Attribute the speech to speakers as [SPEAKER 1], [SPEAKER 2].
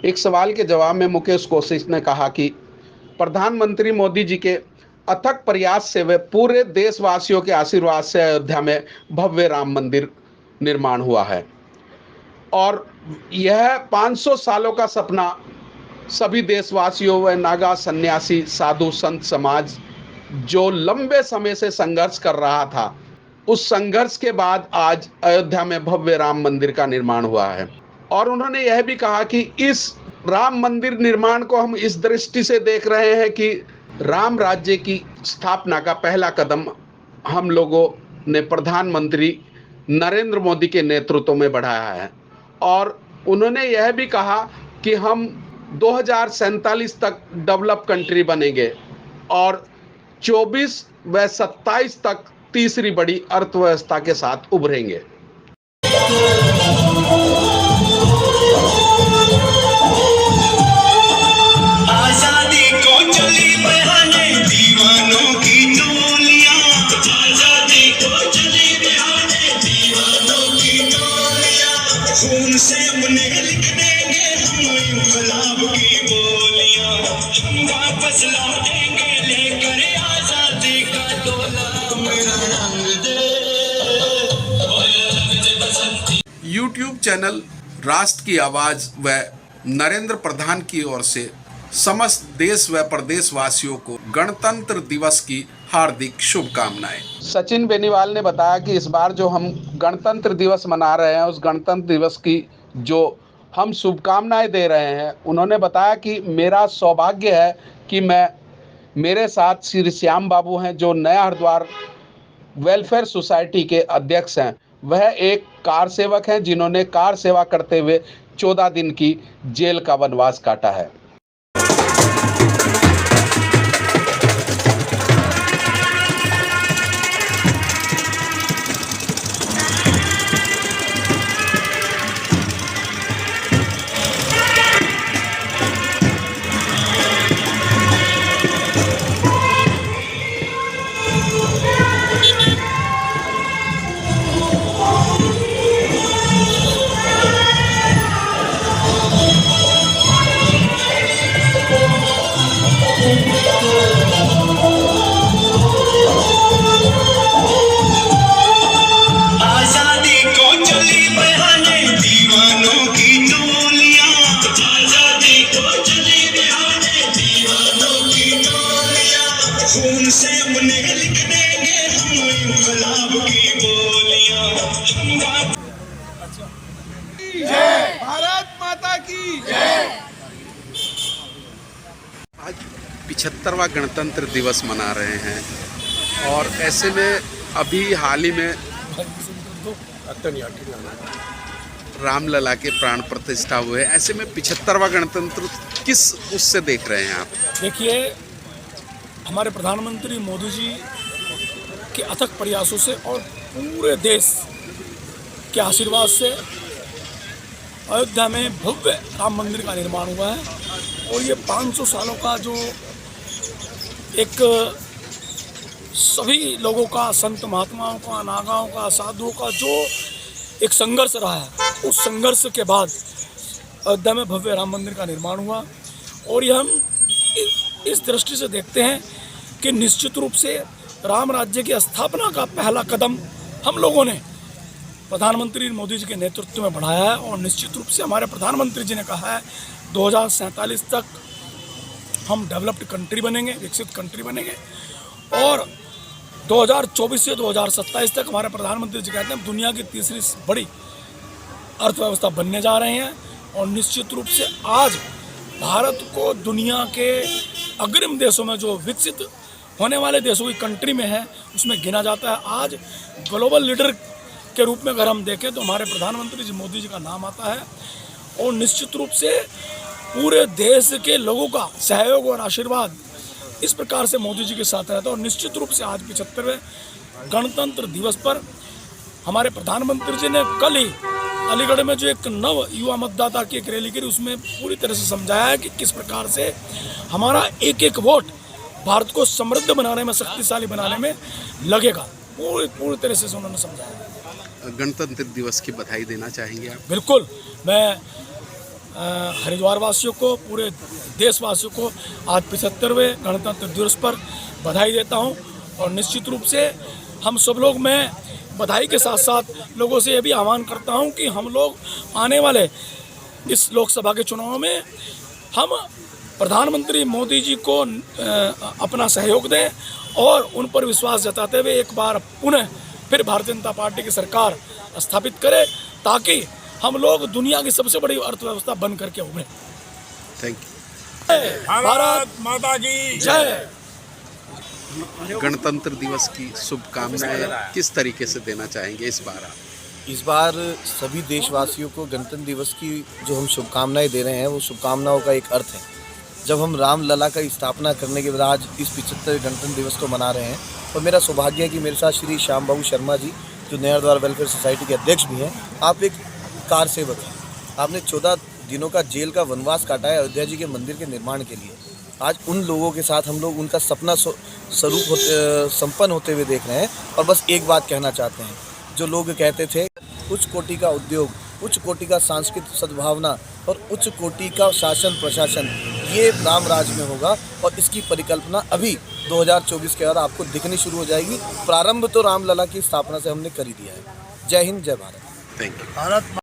[SPEAKER 1] एक सवाल के जवाब में मुकेश कोशिश ने कहा कि प्रधानमंत्री मोदी जी के अथक प्रयास से वे पूरे देशवासियों के आशीर्वाद से अयोध्या में भव्य राम मंदिर निर्माण हुआ है और यह 500 सालों का सपना सभी देशवासियों व नागा सन्यासी साधु संत समाज जो लंबे समय से संघर्ष कर रहा था, उस संघर्ष के बाद आज अयोध्या में भव्य राम मंदिर का निर्माण हुआ है। और उन्होंने यह भी कहा कि इस राम मंदिर निर्माण को हम इस दृष्टि से देख रहे हैं कि राम राज्य की स्थापना का पहला कदम हम लोगों ने प्रधानमंत्री नरेंद्र मोदी के नेतृत्व में बढ़ाया है। और उन्होंने यह भी कहा कि हम 2047 तक डेवलप कंट्री बनेंगे और 24 व 27 तक तीसरी बड़ी अर्थव्यवस्था के साथ उभरेंगे।
[SPEAKER 2] आजादी को चली बहाने दीवानों की टोलियां, आजादी को चली बहाने दीवानों की टोलियां, खून से अपने लिख देंगे हम इंकलाब की बोलियां, हम वापस लौटेंगे लेकर आजादी का डोला, मेरा रंग दे बसंती।
[SPEAKER 1] यूट्यूब चैनल राष्ट्र की आवाज व नरेंद्र प्रधान की ओर से समस्त देश व प्रदेशवासियों को गणतंत्र दिवस की हार्दिक शुभकामनाएं। सचिन बेनीवाल ने बताया कि इस बार जो हम गणतंत्र दिवस मना रहे हैं, उस गणतंत्र दिवस की जो हम शुभकामनाएं दे रहे हैं, उन्होंने बताया कि मेरा सौभाग्य है कि मेरे साथ श्री श्याम बाबू हैं जो नया हरिद्वार वेलफेयर सोसाइटी के अध्यक्ष हैं। वह एक कार सेवक हैं जिन्होंने कार सेवा करते हुए 14 दिन की जेल का वनवास काटा है।
[SPEAKER 2] आजादी को चली बहाने दीवानों की टोलियां, आजादी को चली बहाने दीवानों की टोलियां, खून से अपने लिख देंगे हम इंकलाब की बोलियां, हम
[SPEAKER 3] जय भारत माता की जय।
[SPEAKER 1] आज 75वां गणतंत्र दिवस मना रहे हैं और ऐसे में अभी हाल ही में रामलला के प्राण प्रतिष्ठा हुए। ऐसे में 75वां गणतंत्र किस उससे देख रहे हैं आप?
[SPEAKER 3] देखिए, हमारे प्रधानमंत्री मोदी जी के अथक प्रयासों से और पूरे देश के आशीर्वाद से अयोध्या में भव्य राम मंदिर का निर्माण हुआ है और ये 500 सालों का जो एक सभी लोगों का, संत महात्माओं का, नागाओं का, साधुओं का जो एक संघर्ष रहा है, उस संघर्ष के बाद अयोध्या में भव्य राम मंदिर का निर्माण हुआ। और ये हम इस दृष्टि से देखते हैं कि निश्चित रूप से राम राज्य की स्थापना का पहला कदम हम लोगों ने प्रधानमंत्री मोदी जी के नेतृत्व में बढ़ाया है। और निश्चित रूप से हमारे प्रधानमंत्री जी ने कहा है 2047 तक हम डेवलप्ड कंट्री बनेंगे, विकसित कंट्री बनेंगे। और 2024 से 2027 तक हमारे प्रधानमंत्री जी कहते हैं दुनिया की तीसरी बड़ी अर्थव्यवस्था बनने जा रहे हैं। और निश्चित रूप से आज भारत को दुनिया के अग्रिम देशों में, जो विकसित होने वाले देशों की कंट्री में है, उसमें गिना जाता है। आज ग्लोबल लीडर के रूप में अगर हम देखें तो हमारे प्रधानमंत्री जी मोदी जी का नाम आता है। और निश्चित रूप से पूरे देश के लोगों का सहयोग और आशीर्वाद इस प्रकार से मोदी जी के साथ रहता है। और निश्चित रूप से आज 75वें गणतंत्र दिवस पर हमारे प्रधानमंत्री जी ने कल ही अलीगढ़ में जो एक नव युवा मतदाता की एक रैली करी, उसमें पूरी तरह से समझाया है कि किस प्रकार से हमारा एक एक वोट भारत को समृद्ध बनाने में, शक्तिशाली बनाने में लगेगा। पूरी तरह से उन्होंने समझाया।
[SPEAKER 1] गणतंत्र दिवस की बधाई देना चाहेंगे आप?
[SPEAKER 3] बिल्कुल, मैं हरिद्वार वासियों को, पूरे देशवासियों को आज 75वें गणतंत्र दिवस पर बधाई देता हूं। और निश्चित रूप से हम सब लोग, मैं बधाई के साथ साथ लोगों से ये भी आह्वान करता हूं कि हम लोग आने वाले इस लोकसभा के चुनाव में हम प्रधानमंत्री मोदी जी को अपना सहयोग दें और उन पर विश्वास जताते हुए एक बार पुनः फिर भारतीय जनता पार्टी की सरकार स्थापित करें, ताकि हम लोग दुनिया की सबसे बड़ी अर्थव्यवस्था बन करके उभरें।
[SPEAKER 1] Thank you.
[SPEAKER 3] भारत माता की जय।
[SPEAKER 1] गणतंत्र दिवस की शुभकामनाएं किस तरीके से देना चाहेंगे इस बार आप?
[SPEAKER 4] इस बार सभी देशवासियों को गणतंत्र दिवस की जो हम शुभकामनाएं दे रहे हैं, वो शुभकामनाओं का एक अर्थ है। जब हम रामलला का स्थापना करने के बाद आज इस 75वें गणतंत्र दिवस को मना रहे हैं, और मेरा सौभाग्य है कि मेरे साथ श्री श्याम बाबू शर्मा जी, जो नया द्वार वेलफेयर सोसाइटी के अध्यक्ष भी हैं। आप एक कार सेवक हैं, आपने 14 दिनों का जेल का वनवास काटा है अयोध्या जी के मंदिर के निर्माण के लिए। आज उन लोगों के साथ हम लोग उनका सपना स्वरूप संपन्न होते हुए देख रहे हैं। और बस एक बात कहना चाहते हैं, जो लोग कहते थे उच्च कोटि का उद्योग, उच्च कोटि का सांस्कृतिक सद्भावना और उच्च कोटि का शासन प्रशासन, ये राम राज में होगा। और इसकी परिकल्पना अभी 2024 के बाद आपको दिखनी शुरू हो जाएगी। प्रारंभ तो रामलला की स्थापना से हमने कर ही दिया है। जय हिंद, जय भारत।
[SPEAKER 1] Thank you.
[SPEAKER 3] भारत